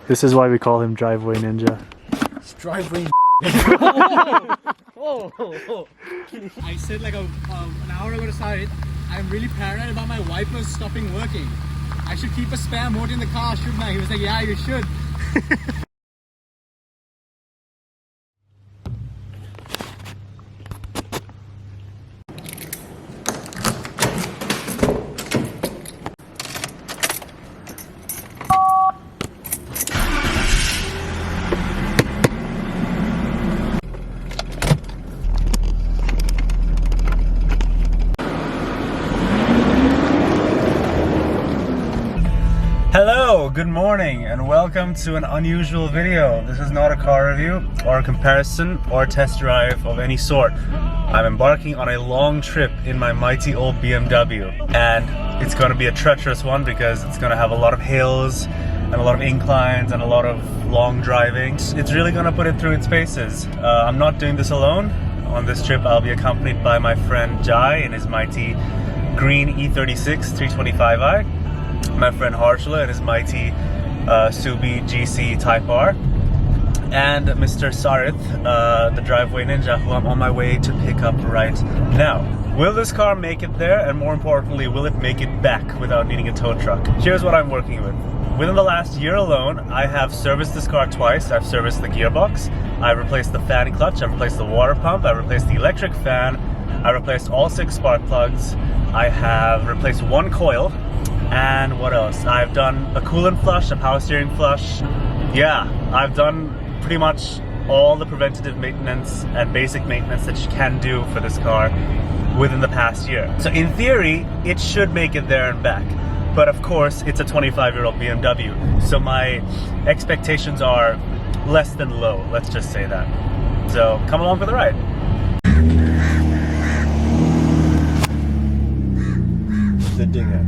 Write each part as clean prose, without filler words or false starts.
This is why we call him Driveway Ninja. It's driveway. Oh. I said like an hour ago to start it. I'm really paranoid about my wipers stopping working. I should keep a spare motor in the car, shouldn't I? He was like, yeah, you should. Hello, good morning, and welcome to an unusual video. This is not a car review or a comparison or a test drive of any sort. I'm embarking on a long trip in my mighty old BMW, and it's going to be a treacherous one because it's going to have a lot of hills and a lot of inclines and a lot of long driving. It's really going to put it through its paces. I'm not doing this alone. On this trip I'll be accompanied by my friend Jai in his mighty green E36 325i. My friend Harshla and his mighty Subi GC Type R, and Mr. Sarith, the Driveway Ninja, who I'm on my way to pick up right now. Will this car make it there, and more importantly, will it make it back without needing a tow truck? Here's what I'm working with. Within the last year alone, I have serviced this car twice. I've serviced the gearbox, I've replaced the fan clutch, I've replaced the water pump, I've replaced the electric fan, I replaced all 6 spark plugs, I have replaced 1 coil, and what else? I've done a coolant flush, a power steering flush. Yeah, I've done pretty much all the preventative maintenance and basic maintenance that you can do for this car within the past year. So in theory, it should make it there and back. But of course, it's a 25-year-old BMW. So my expectations are less than low, let's just say that. So come along for the ride. The Dinger.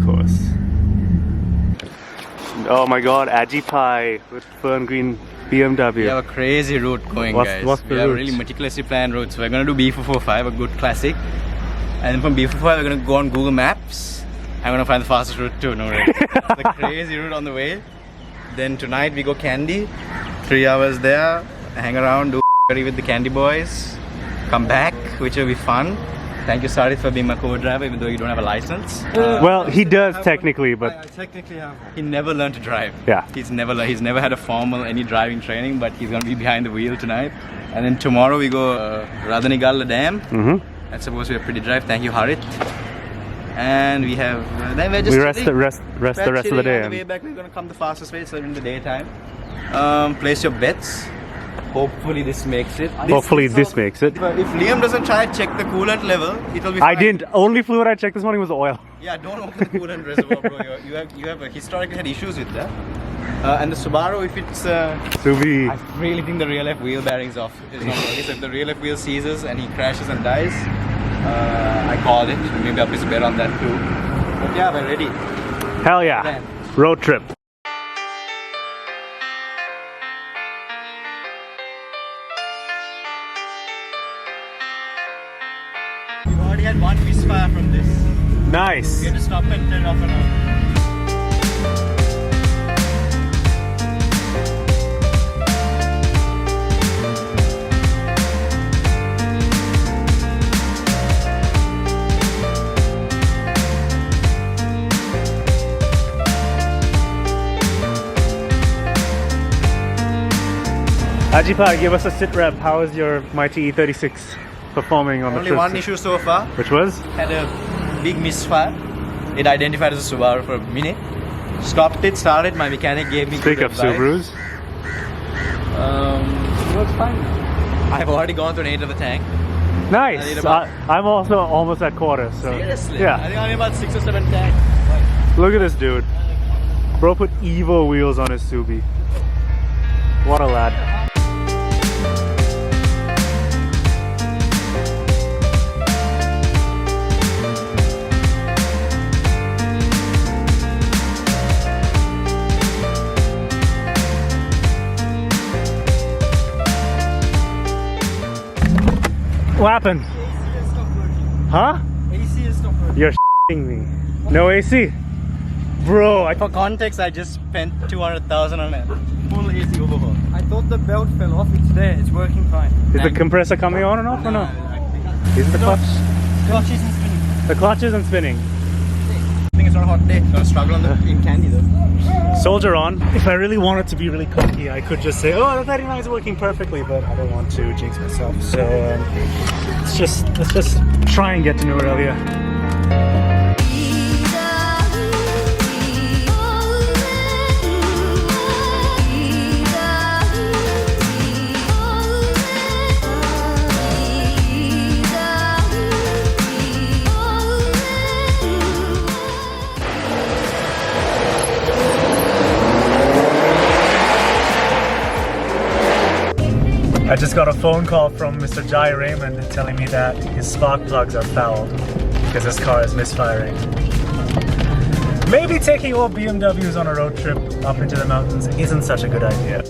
Course. Oh my god, Aji Pie with fern green BMW. We have a crazy route going, guys. What's the we route? have a really meticulously planned route. So we're going to do B445, a good classic. And then from B445, we're going to go on Google Maps. I'm going to find the fastest route too, no really. The crazy route on the way. Then tonight we go Candy. 3 hours there, hang around, do with the Candy boys. Come back, which will be fun. Thank you, Sarith, for being my co-driver, even though you don't have a license. Well, he does technically, but I technically have. He never learned to drive. Yeah. He's never had a formal any driving training, but he's gonna be behind the wheel tonight. And then tomorrow we go Radhanigala Dam. That's supposed to be a pretty drive. Thank you, Harit. And we have then we're just we rest the rest of the day. On the way back, we're gonna come the fastest way, so in the daytime. Place your bets. Hopefully this makes it. Hopefully this makes it. If Liam doesn't try to check the coolant level, it'll be fine. I didn't. Only fluid I checked this morning was oil. Yeah, don't open the coolant reservoir, bro. You have historically had issues with that. And the Subaru, if it's Subi. I really think the rear left wheel bearing's off. It's not working. So if the rear left wheel seizes and he crashes and dies, I called it. Maybe I'll place a bet on that too. But yeah, we're ready. Hell yeah. Road trip. We've already had 1 misfire from this. Nice. We had to stop and turn off and on. Ajipa, give us a sit rep. How is your mighty E36 performing on the Only trip? 1 issue so far. Which was? Had a big misfire. It identified as a Subaru for a minute. Stopped it, started. My mechanic gave me Speak of Subarus. It was fine. I've already gone to an 8 of the tank. Nice. I'm also almost at quarter. So seriously? yeah. I think only about 6 or 7 tanks. Look at this dude. Bro put Evo wheels on his Subi. What a lad. What happened? AC stopped working. Huh? AC stopped working. You're s***ing me. No AC? Bro, For context, I just spent 200,000 on a full AC overhaul. I thought the belt fell off. It's there. It's working fine. is the compressor coming on and off or no? Is the clutch? Clutch isn't spinning. The clutch isn't spinning. I think it's not a hot day. Gotta struggle on the in candy though. Soldier on. If I really wanted to be really cocky, I could just say, oh, the 39 is working perfectly, but I don't want to jinx myself. So let's just try and get to New earlier. I just got a phone call from Mr. Jai Raymond telling me that his spark plugs are fouled because his car is misfiring. Maybe taking all BMWs on a road trip up into the mountains isn't such a good idea.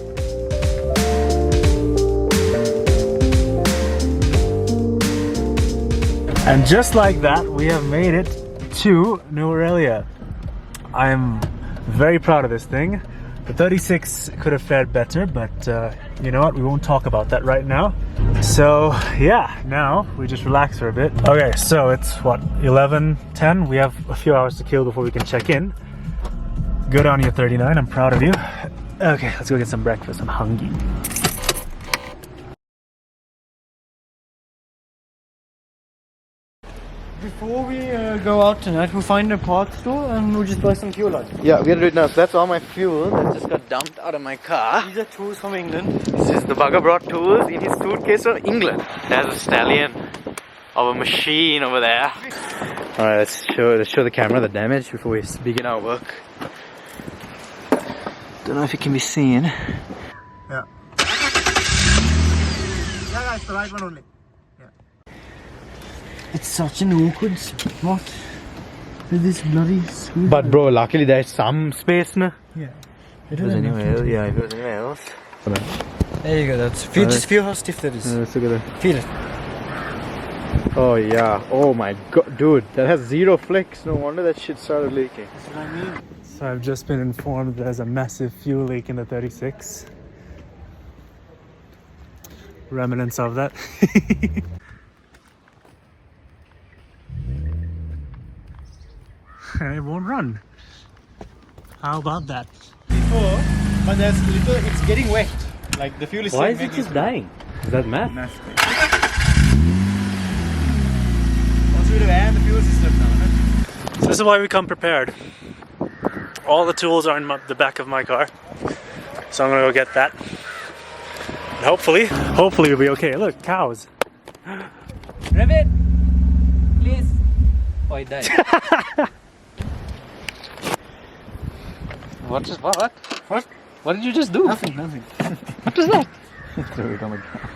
And just like that, we have made it to New Aurelia. I'm very proud of this thing. The 36 could have fared better, but you know what? We won't talk about that right now. So yeah, now we just relax for a bit. Okay, so it's what, 11:10? We have a few hours to kill before we can check in. Good on you, 39. I'm proud of you. Okay, let's go get some breakfast. I'm hungry. Before we go out tonight, we'll find a parts store and we'll just buy some fuel out. Yeah, we're gonna do it now. So that's all my fuel that just got dumped out of my car. These are tools from England. This is the bugger brought tools in his suitcase from England. There's a stallion of a machine over there. Alright, let's show the camera the damage before we begin our work. Don't know if it can be seen. Yeah. Yeah, guys, the right one only. It's such an awkward spot with this bloody screw. But bro, luckily there's some space now. Yeah. If it was anywhere else, yeah, if it was anywhere else. There you go. That's feel. Just feel how stiff that is. Let's look at that. Feel it. Oh yeah. Oh my god, dude, that has zero flicks. No wonder that shit started leaking. That's what I mean. So I've just been informed there's a massive fuel leak in the 36. Remnants of that. And it won't run. How about that? Before, but there's little. It's getting wet. Like the fuel is. Why is it just dying? Is that math? Once we would have air the fuel system now. So this is why we come prepared. All the tools are in the back of my car. So I'm gonna go get that. And hopefully we'll be okay. Look, cows. Rev it, please. Oh, it died. What? What did you just do? Nothing. What is that? Throw it on the ground.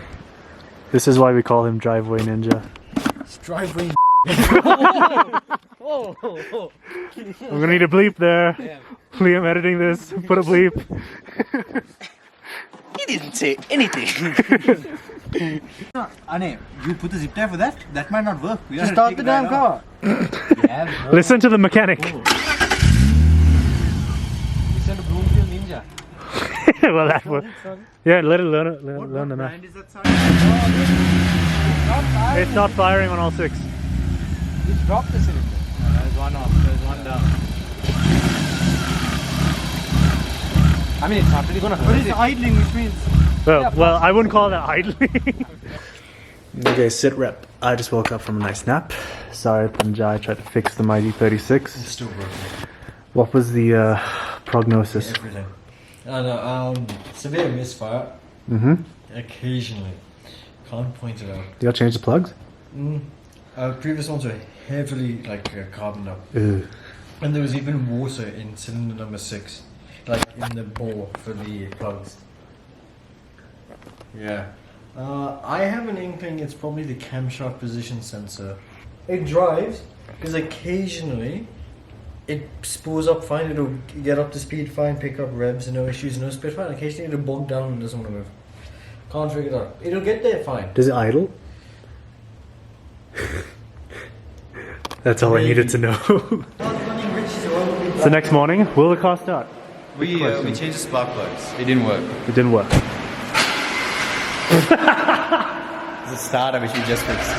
This is why we call him Driveway Ninja. It's driveway. Oh. I'm gonna need a bleep there. Yeah. Liam editing this. Put a bleep. He didn't say anything. Ane, you put the zip tie for that? That might not work. Just start the damn car. Yeah, Listen to the mechanic. Listen to Bloomfield Ninja. Well, that would. Yeah, let it learn the math. Brand is that sound? It's not firing on all six. It's dropped the cylinder. There's one off, there's one down. I mean, it's not really gonna hurt. But it's idling, which means. Well, I wouldn't call that idling. Okay, sit rep. I just woke up from a nice nap. Sorry, Panjai tried to fix the mighty 36. It's still working. What was the prognosis? Everything. Severe misfire. Mm-hmm. Occasionally. Can't point it out. You gotta change the plugs? Previous ones were heavily carboned up. Ew. And there was even water in cylinder number 6. Like in the bore for the plugs. Yeah. I have an inkling it's probably the camshaft position sensor. It drives because occasionally it spoors up fine, it'll get up to speed fine, pick up revs, no issues, no speed fine. Occasionally it'll bog down and doesn't want to move. Can't figure it out. It'll get there fine. Does it idle? That's all I needed to know. Running riches are all It's the next morning. Will the car start? We changed the spark plugs. It didn't work. It didn't work. The starter which we just fixed.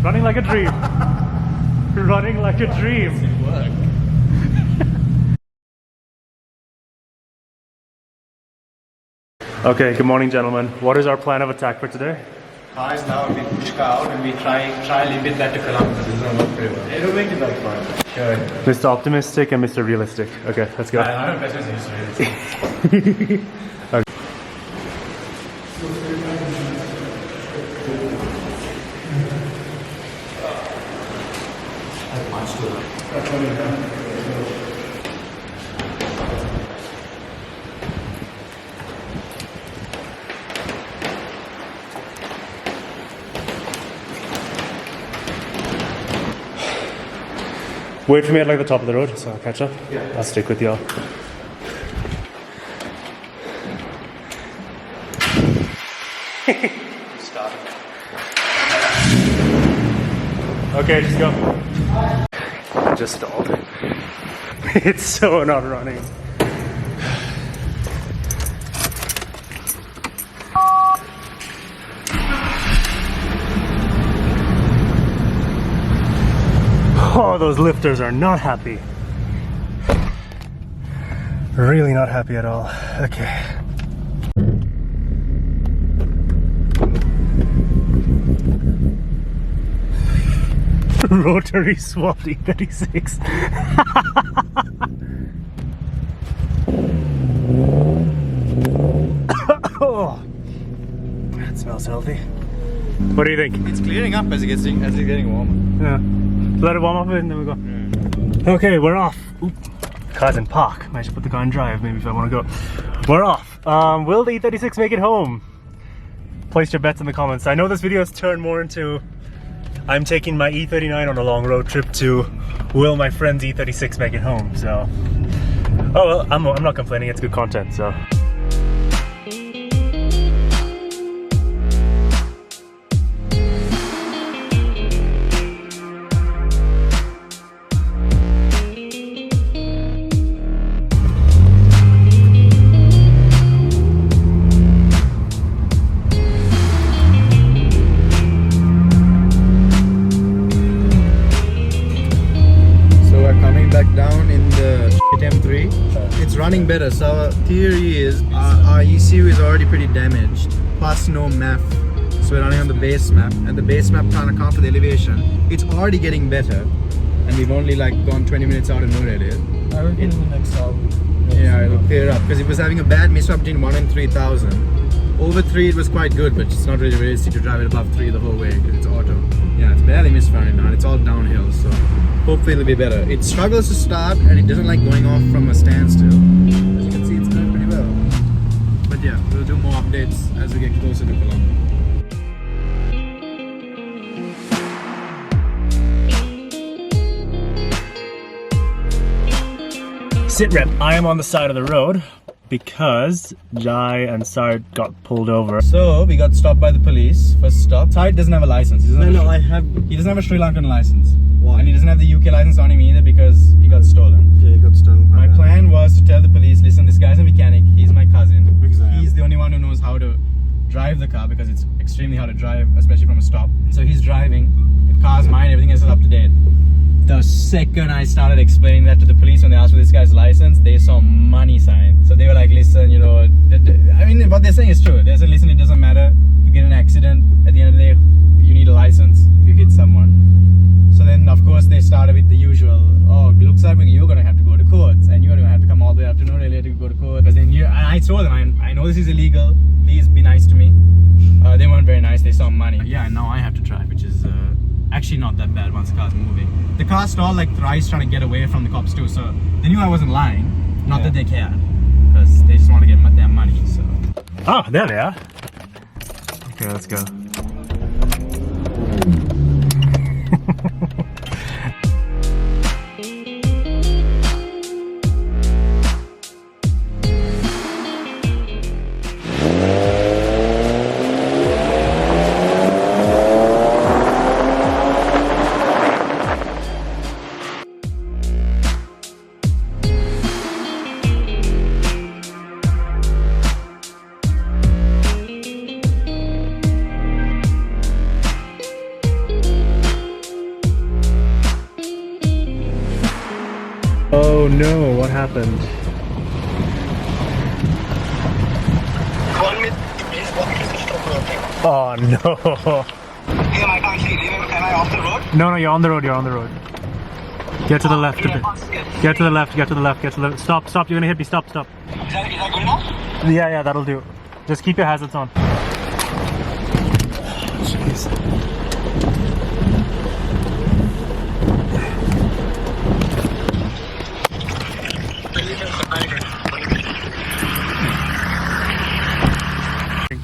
Running like a dream. Running like a dream. It worked. Okay, good morning, gentlemen. What is our plan of attack for today? Car is now a bit pushed out and we try limit that to Colombo. This is not work very well. It'll make it like fun. Sure. Mr. Optimistic and Mr. Realistic. Okay, let's go. I don't know if that's realistic. Okay. Wait for me at like the top of the road, so I'll catch up. Yeah. I'll stick with y'all. Start. Okay, just go. I just stalled. It's so not running. Oh, those lifters are not happy. Really not happy at all. Okay. Rotary swapped E36. Oh, that smells healthy. What do you think? It's clearing up as it's getting warmer. Yeah. Let it warm up a bit and then we go. Okay, we're off. Oop. Car's in park. I should put the car in drive maybe if I want to go. We're off. Will the E36 make it home? Place your bets in the comments. I know this video has turned more into I'm taking my E39 on a long road trip to will my friend's E36 make it home? So, oh well, I'm not complaining. It's good content. So. Down in the M3, it's running better. So our theory is our ECU is already pretty damaged, plus no map, so we're running on the base map, and the base map can't account for the elevation. It's already getting better, and we've only like gone 20 minutes out in Noor area. I reckon in the next hour. Yeah, it'll clear up because it was having a bad miswap between 1 and 3,000. Over 3 it was quite good, but it's not really realistic to drive it above 3 the whole way because it's auto. Yeah, it's barely misfiring now, and it's all downhill, so hopefully it'll be better. It struggles to start and it doesn't like going off from a standstill. As you can see, it's going pretty well. But yeah, we'll do more updates as we get closer to Colombo. Sit rep. I am on the side of the road because Jai and Sard got pulled over. So we got stopped by the police. First stop. Sard doesn't have a license. He doesn't have a Sri Lankan license. Why? And he doesn't have the UK license on him either because he got stolen. Yeah, he got stolen. My plan was to tell the police, listen, this guy's a mechanic. He's my cousin. Exactly. He's the only one who knows how to drive the car because it's extremely hard to drive, especially from a stop. So he's driving. The car's mine. Everything else is up to date. The second I started explaining that to the police when they asked for this guy's license, they saw money sign. So they were like, listen, you know, I mean, what they're saying is true. They're saying, listen, it doesn't matter. If you get in an accident, at the end of the day, you need a license if you hit someone. So then, of course, they started with the usual, oh, it looks like you're going to have to go to court. And you're going to have to come all the way up to Noor to go to court. Because then I told them, I know this is illegal. Please be nice to me. They weren't very nice. They saw money. Yeah, and now I have to drive, which is actually not that bad once the car's moving. The car stalled like thrice trying to get away from the cops too, so they knew I wasn't lying. Not that they cared, because they just want to get their money, so. Oh, there they are. Okay, let's go. Oh no, what happened? Oh no. Am I off the road? No, you're on the road, you're on the road. Get to the left a bit. Get to the left, get to the left, get to the left. Stop, you're gonna hit me, stop. Is that good enough? Yeah, that'll do. Just keep your hazards on. Jeez.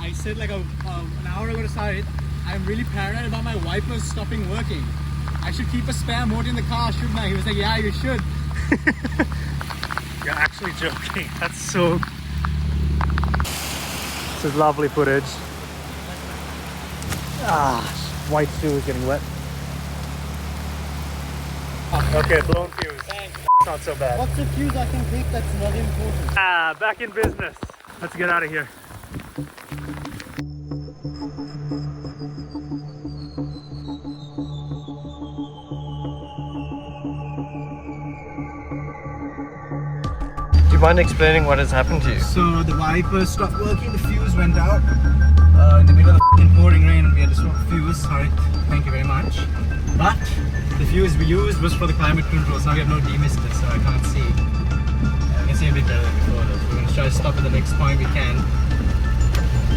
I said like an hour ago to start, I'm really paranoid about my wipers stopping working. I should keep a spare motor in the car, shouldn't I? He was like, yeah, you should. You're actually joking. That's so... This is lovely footage. White shoe is getting wet. Okay, blown fuse. It's not so bad. What's the fuse I can take that's not important? Back in business. Let's get out of here. Do you mind explaining what has happened to you? So the wipers stopped working, the fuse went out. In the middle of the pouring rain, we had to swap the fuse. Sorry, thank you very much. But the fuse we used was for the climate control, so now we have no demister, so I can't see. I can see a bit better than before though. We're going to try to stop at the next point we can.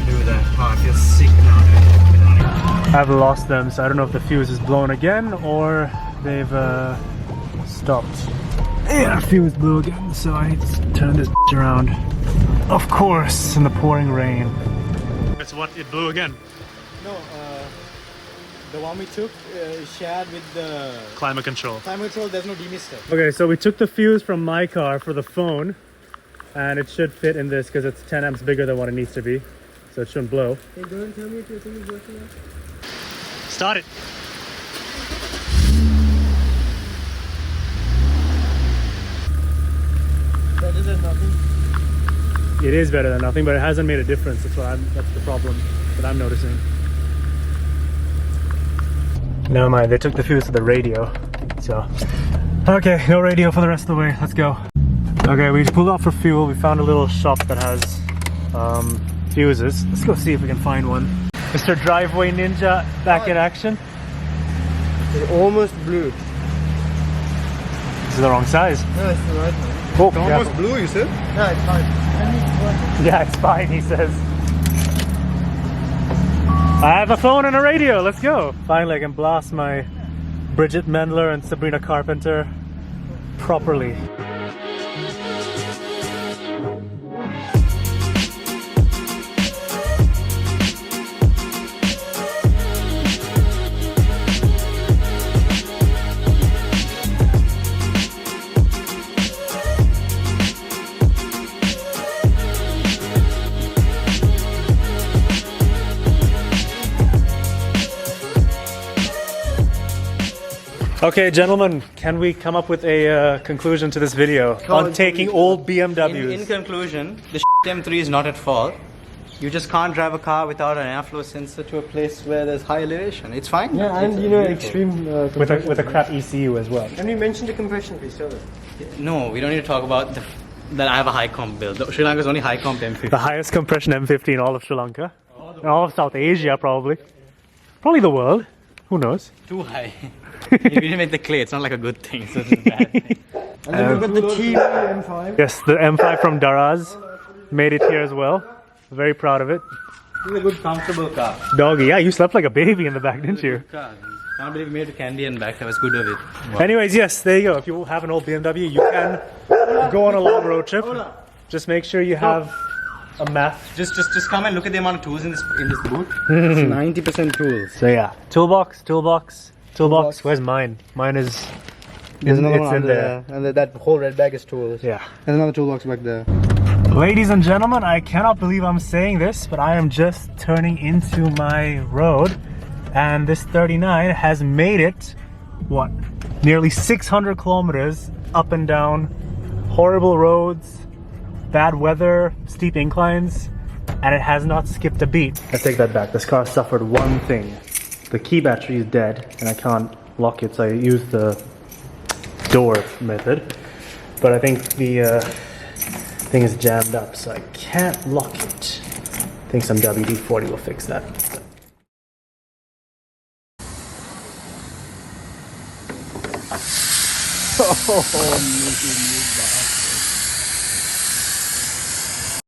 Do that. Oh, I feel sick now. I've lost them, so I don't know if the fuse is blown again or they've stopped. Yeah, fuse blew again, so I need to turn this around. Of course, in the pouring rain. That's what, it blew again? No, the one we took is shared with the Climate control. climate control, there's no demister. Okay, so we took the fuse from my car for the phone, and it should fit in this because it's 10 amps bigger than what it needs to be, so it shouldn't blow. Hey, go and tell me if your thing is working now. Start it. Better than nothing. It is better than nothing, but it hasn't made a difference. That's the problem that I'm noticing. Never mind, they took the fuse to the radio. So, okay, no radio for the rest of the way. Let's go. Okay, we pulled off for fuel. We found a little shop that has fuses. Let's go see if we can find one. Mr. Driveway Ninja back in action. It almost blew. This is the wrong size. No, it's the right one. Oh, careful. Blew, you said? No, it's fine. Yeah, it's fine, he says. I have a phone and a radio, let's go. Finally, I can blast my Bridget Mendler and Sabrina Carpenter properly. Okay, gentlemen, can we come up with a conclusion to this video on taking old BMWs? In conclusion, the M3 is not at fault. You just can't drive a car without an airflow sensor to a place where there's high elevation. It's fine. Yeah, and It's you know, beautiful. extreme... with a crap ECU as well. And we mentioned the compression piece, tell us. No, we don't need to talk about that I have a high comp build. Sri Lanka's only high comp M50. The highest compression M50 in all of Sri Lanka. All of South Asia, probably. Probably the world. Who knows? Too high. You didn't make the clay, it's not like a good thing, so it's a bad thing. And then we've got the T M5. Yes, the M5 from Daraz made it here as well. Very proud of it. It's a good, comfortable car. Doggy, yeah, you slept like a baby in the back, didn't you? Car. Can't believe we made a candy and back. I was good with it. Wow. Anyways, yes, there you go. If you have an old BMW, you can go on a long road trip. Just make sure you have a map. Just come and look at the amount of tools in this boot. It's 90% tools. So yeah, toolbox. Where's mine? Mine is. There's another it's one in under there. there. And that whole red bag is tools. Yeah. There's another toolbox back there. Ladies and gentlemen, I cannot believe I'm saying this, but I am just turning into my road, and this 39 has made it, what, nearly 600 kilometers up and down, horrible roads, bad weather, steep inclines, and it has not skipped a beat. I take that back. This car suffered one thing. The key battery is dead, and I can't lock it, so I use the door method. but I think the thing is jammed up, so I can't lock it. I think some WD-40 will fix that. Oh,